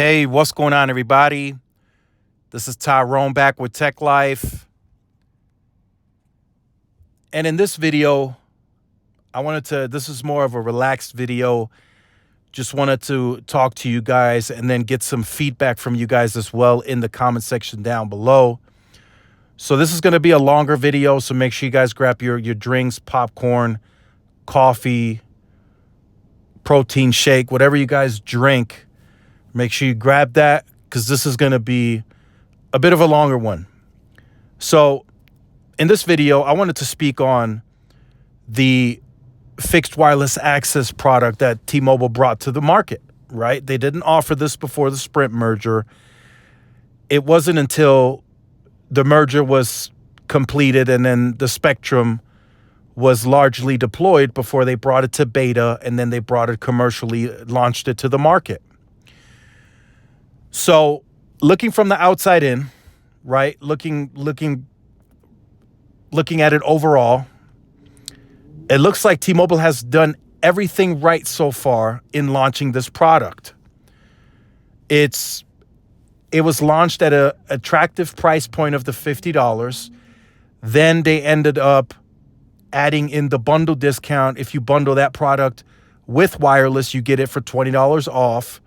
Hey, what's going on, everybody? This is Tyrone back with Tech Life. And in this video, this is more of a relaxed video. Just wanted to talk to you guys and then get some feedback from you guys as well in the comment section down below. So this is going to be a longer video, so make sure you guys grab your drinks, popcorn, coffee, protein shake, whatever you guys drink. Make sure you grab that because this is going to be a bit of a longer one. So in this video, I wanted to speak on the fixed wireless access product that T-Mobile brought to the market, right? They didn't offer this before the Sprint merger. It wasn't until the merger was completed and then the spectrum was largely deployed before they brought it to beta, and then they brought it commercially, launched it to the market. So looking from the outside in, right? Looking at it overall, it looks like T-Mobile has done everything right so far in launching this product. It was launched at an attractive price point of the $50. Then they ended up adding in the bundle discount. If you bundle that product with wireless, you get it for $20 off.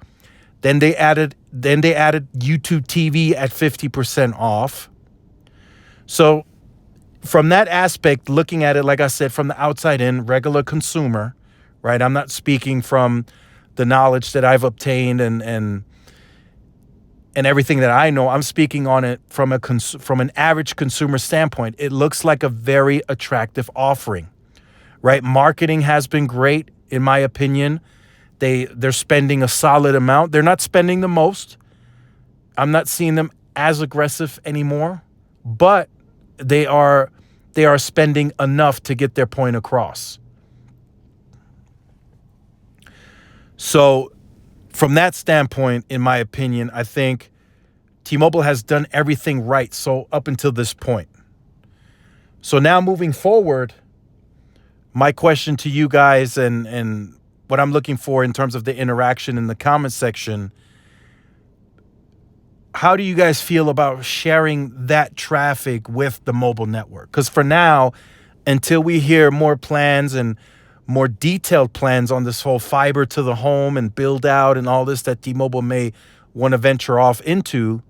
Then they added YouTube TV at 50% off. So from that aspect, looking at it, like I said, from the outside in, regular consumer, right? I'm not speaking from the knowledge that I've obtained and everything that I know. I'm speaking on it from an average consumer standpoint. It looks like a very attractive offering, right? Marketing has been great, in my opinion. They're spending a solid amount. They're not spending the most. I'm not seeing them as aggressive anymore, but they are spending enough to get their point across. So from that standpoint, in my opinion, I think T-Mobile has done everything right so up until this point. So now moving forward, my question to you guys and what I'm looking for in terms of the interaction in the comment section, how do you guys feel about sharing that traffic with the mobile network? Because for now, until we hear more plans and more detailed plans on this whole fiber to the home and build out and all this that T-Mobile may want to venture off into,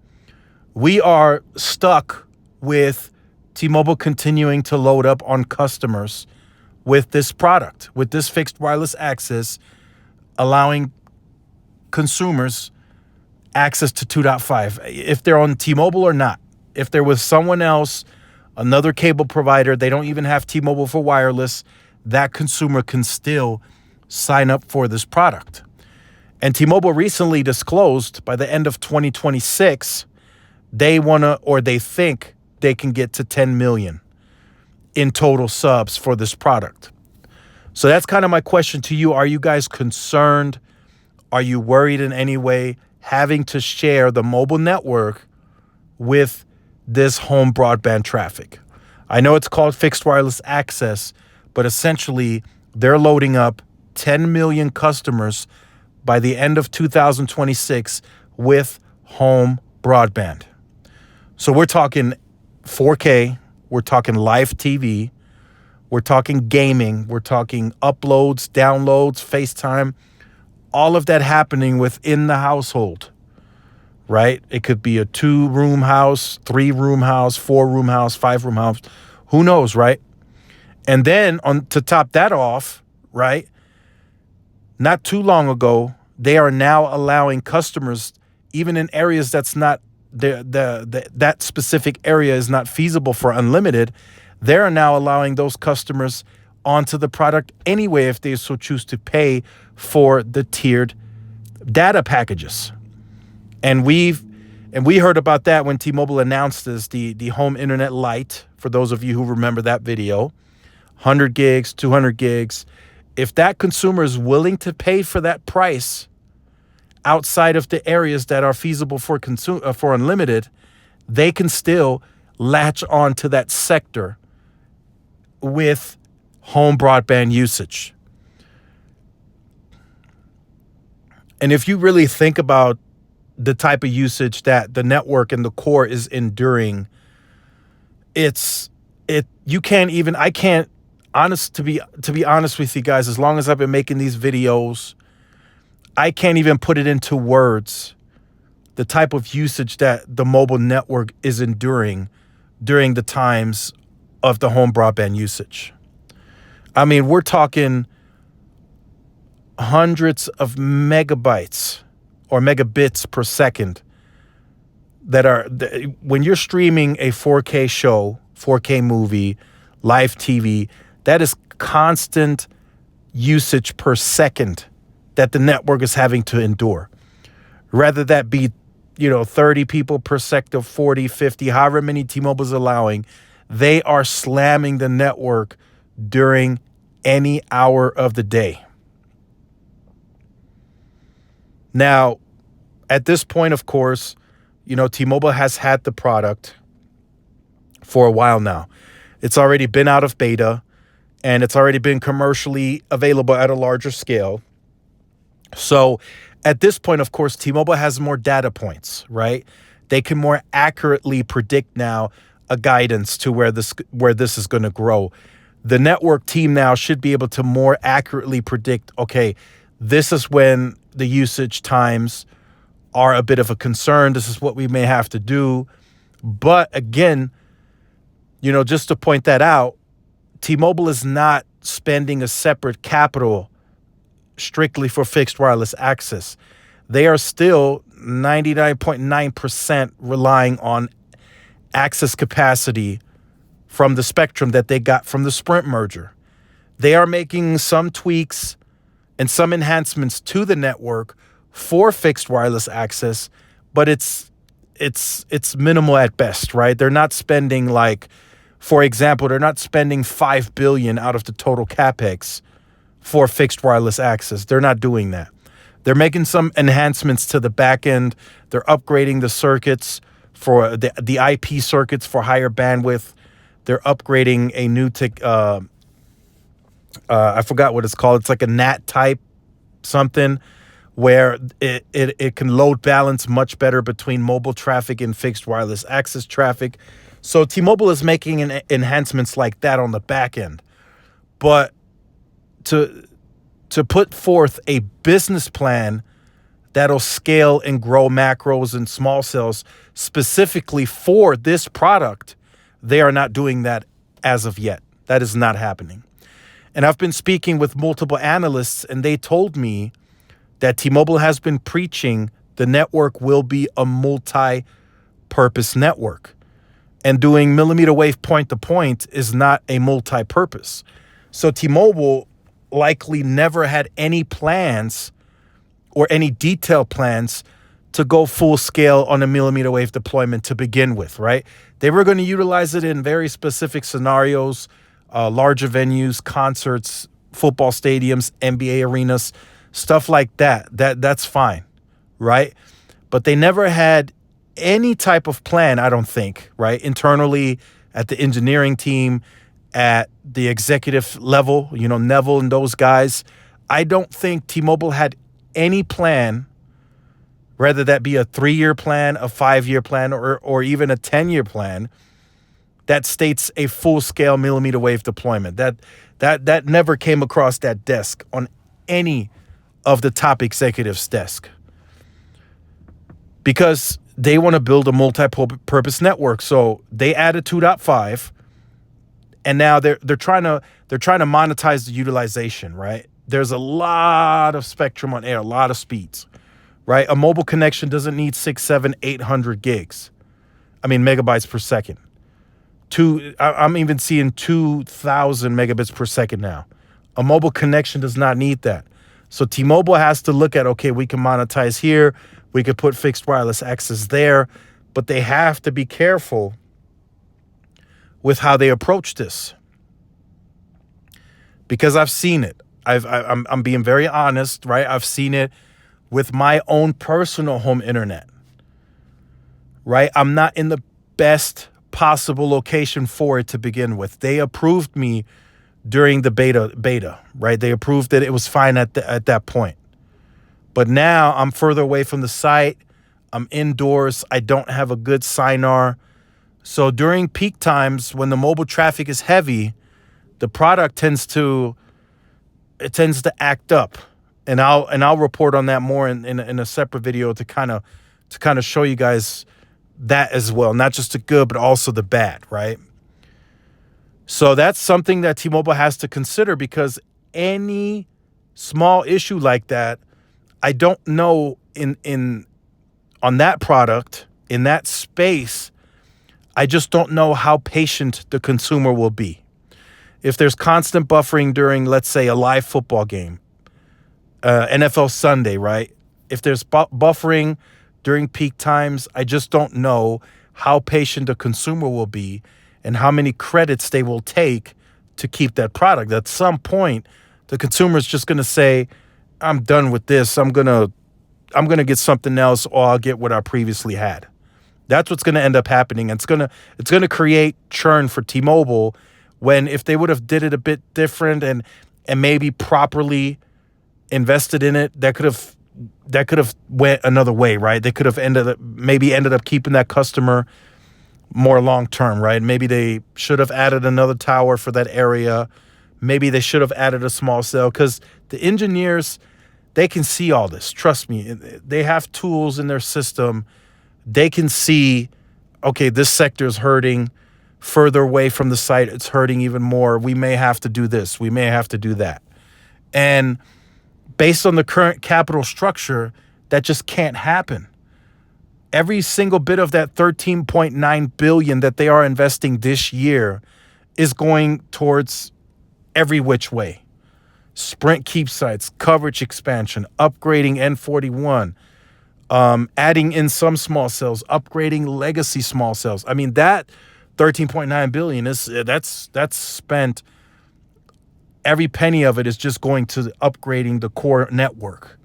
we are stuck with T-Mobile continuing to load up on customers with this product, with this fixed wireless access, allowing consumers access to 2.5, if they're on T-Mobile or not. If they're with someone else, another cable provider, they don't even have T-Mobile for wireless, that consumer can still sign up for this product. And T-Mobile recently disclosed by the end of 2026, they think they can get to 10 million in total subs for this product. So that's kind of my question to you. Are you guys concerned? Are you worried in any way having to share the mobile network with this home broadband traffic? I know it's called fixed wireless access, but essentially they're loading up 10 million customers by the end of 2026 with home broadband. So we're talking 4K, we're talking live TV, we're talking gaming, we're talking uploads, downloads, FaceTime, all of that happening within the household, right? It could be a 2-room house, 3-room house, 4-room house, 5-room house, who knows, right? And then to top that off, right, not too long ago, they are now allowing customers, even in areas that's not that specific area is not feasible for unlimited, they are now allowing those customers onto the product anyway if they so choose to pay for the tiered data packages. And we heard about that when T-Mobile announced this, the Home Internet Lite, for those of you who remember that video, 100 gigs, 200 gigs. If that consumer is willing to pay for that price outside of the areas that are feasible for unlimited, they can still latch on to that sector with home broadband usage. And if you really think about the type of usage that the network and the core is enduring, you can't even, I can't, to be honest with you guys, as long as I've been making these videos, I can't even put it into words, the type of usage that the mobile network is enduring during the times of the home broadband usage. I mean, we're talking hundreds of megabytes or megabits per second when you're streaming a 4K show, 4K movie, live TV, that is constant usage per second that the network is having to endure. Rather that be, 30 people per second, 40, 50, however many T-Mobile's allowing, they are slamming the network during any hour of the day. Now, at this point, of course, T-Mobile has had the product for a while now. It's already been out of beta, and it's already been commercially available at a larger scale. So at this point, of course, T-Mobile has more data points, right? They can more accurately predict now a guidance to where this is going to grow. The network team now should be able to more accurately predict, okay, this is when the usage times are a bit of a concern. This is what we may have to do. But again, just to point that out, T-Mobile is not spending a separate capital strictly for fixed wireless access. They are still 99.9% relying on access capacity from the spectrum that they got from the Sprint merger. They are making some tweaks and some enhancements to the network for fixed wireless access, but it's minimal at best, right? They're not spending for example, they're not spending $5 billion out of the total capex for fixed wireless access. They're not doing that. They're making some enhancements to the back end. They're upgrading the circuits for the IP circuits for higher bandwidth. They're upgrading a new I forgot what it's called. It's like a NAT type something where it can load balance much better between mobile traffic and fixed wireless access traffic. So T-Mobile is making enhancements like that on the back end. But to put forth a business plan that'll scale and grow macros and small cells specifically for this product, they are not doing that as of yet. That is not happening. And I've been speaking with multiple analysts, and they told me that T-Mobile has been preaching the network will be a multi-purpose network. And doing millimeter wave point-to-point is not a multi-purpose. So T-Mobile likely never had any plans or any detailed plans to go full scale on a millimeter wave deployment to begin with, right? They were going to utilize it in very specific scenarios, larger venues, concerts, football stadiums, NBA arenas, stuff like that. That's fine, right? But they never had any type of plan, I don't think, right? Internally at the engineering team, at the executive level, Neville and those guys. I don't think T-Mobile had any plan, whether that be a 3-year plan, a 5-year plan, or even a 10-year plan that states a full-scale millimeter wave deployment. That never came across that desk on any of the top executives' desk, because they want to build a multi-purpose network. So they added 2.5, and now they're trying to monetize the utilization, right? There's a lot of spectrum on air, a lot of speeds, right? A mobile connection doesn't need 600, 700, 800 megabytes per second. I'm even seeing 2,000 megabits per second now. A mobile connection does not need that. So T-Mobile has to look at, okay, we can monetize here, we could put fixed wireless access there, but they have to be careful with how they approach this, because I've seen it. I'm being very honest, right? I've seen it with my own personal home internet, right? I'm not in the best possible location for it to begin with. They approved me during the beta, right? They approved that it was fine at that point. But now I'm further away from the site. I'm indoors. I don't have a good signar. So during peak times when the mobile traffic is heavy, the product tends to act up. And I'll report on that more in a separate video to kind of show you guys that as well, not just the good but also the bad, right? So that's something that T-Mobile has to consider, because any small issue like that, I don't know on that product, in that space, I just don't know how patient the consumer will be. If there's constant buffering during, let's say, a live football game, NFL Sunday, right? If there's buffering during peak times, I just don't know how patient the consumer will be and how many credits they will take to keep that product. At some point, the consumer is just going to say, I'm done with this. I'm going to get something else, or I'll get what I previously had. That's what's going to end up happening. It's going to create churn for T-Mobile, when if they would have did it a bit different and maybe properly invested in it, that could have went another way, right? They could have ended up keeping that customer more long term, right? Maybe they should have added another tower for that area. Maybe they should have added a small cell, because the engineers, they can see all this. Trust me, they have tools in their system. They can see, okay, this sector is hurting. Further away from the site, it's hurting even more. We may have to do this. We may have to do that. And based on the current capital structure, that just can't happen. Every single bit of that $13.9 billion that they are investing this year is going towards every which way. Sprint keep sites, coverage expansion, upgrading N41, adding in some small cells, upgrading legacy small cells. I mean, that $13.9 billion that's spent. Every penny of it is just going to upgrading the core network.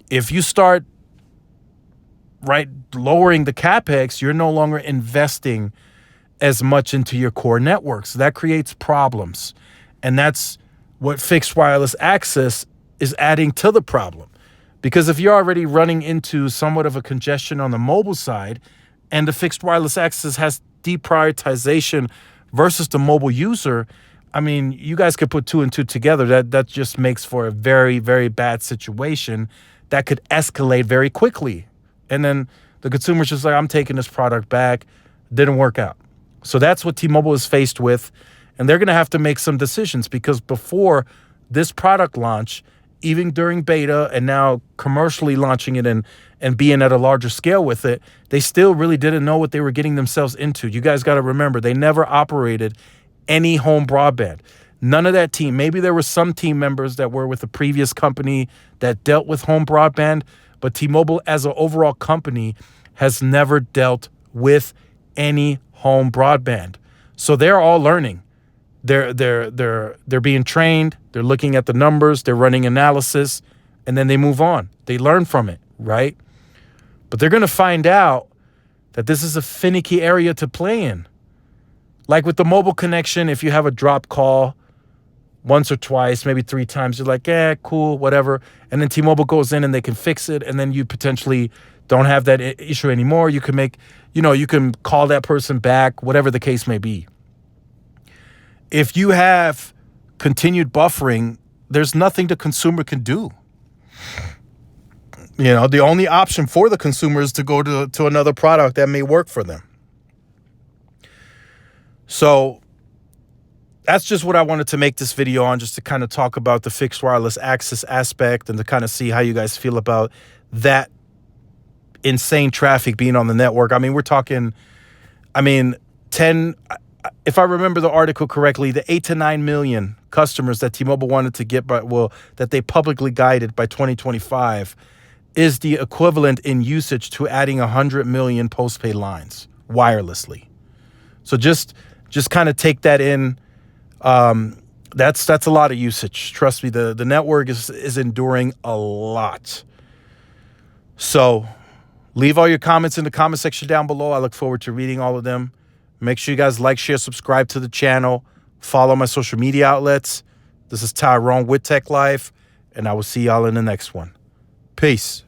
If you start lowering the capex, you're no longer investing as much into your core network. So that creates problems. And that's what fixed wireless access is adding to the problem. Because if you're already running into somewhat of a congestion on the mobile side, and the fixed wireless access has deprioritization versus the mobile user, I mean, you guys could put two and two together. That just makes for a very, very bad situation that could escalate very quickly. And then the consumer's just like, I'm taking this product back. Didn't work out. So that's what T-Mobile is faced with. And they're going to have to make some decisions, because before this product launch, even during beta and now commercially launching it and being at a larger scale with it, they still really didn't know what they were getting themselves into. You guys got to remember, they never operated any home broadband. None of that team. Maybe there were some team members that were with a previous company that dealt with home broadband, but T-Mobile as an overall company has never dealt with any home broadband. So they're all learning. They're being trained. They're looking at the numbers. They're running analysis, and then they move on. They learn from it, right? But they're going to find out that this is a finicky area to play in. Like with the mobile connection, if you have a drop call once or twice, maybe 3 times, you're like, cool, whatever. And then T-Mobile goes in and they can fix it, and then you potentially don't have that issue anymore. You can you can call that person back, whatever the case may be. If you have continued buffering, there's nothing the consumer can do. The only option for the consumer is to go to another product that may work for them. So that's just what I wanted to make this video on, just to kind of talk about the fixed wireless access aspect and to kind of see how you guys feel about that insane traffic being on the network. I mean, we're talking, 10, if I remember the article correctly, the 8 to 9 million customers that T-Mobile wanted to get, that they publicly guided by 2025 is the equivalent in usage to adding 100 million postpaid lines wirelessly. So just kind of take that in. That's a lot of usage. Trust me, the network is enduring a lot. So leave all your comments in the comment section down below. I look forward to reading all of them. Make sure you guys like, share, subscribe to the channel. Follow my social media outlets. This is Tyrone with Tech Life, and I will see y'all in the next one. Peace.